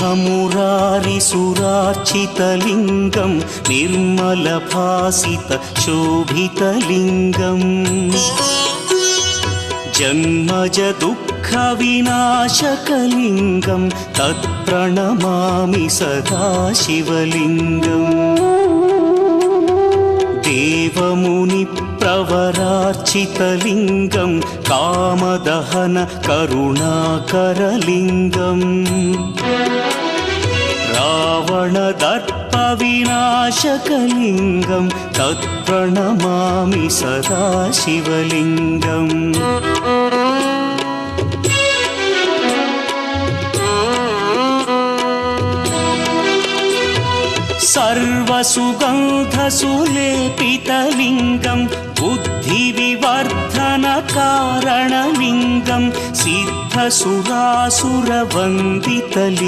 मुरारिसुरार्चितलिङ्गं निर्मलभासितशोभितलिङ्गम् जन्मजदुःखविनाशकलिङ्गं तत्प्रणमामि सदा शिवलिङ्गम् देवमुनिप्रवरार्चितलिङ्गं कामदहन करुणाकरलिङ्गम् रावणदर्पविनाशकलिङ्गं तत्प्रणमामि सदा शिवलिङ्गम् सर्वसुगन्धसुलेपितलिङ्गं बुद्धिविवर्धनकारणलिङ्गं सिद्धसुरासुरवन्दितलिङ्गम्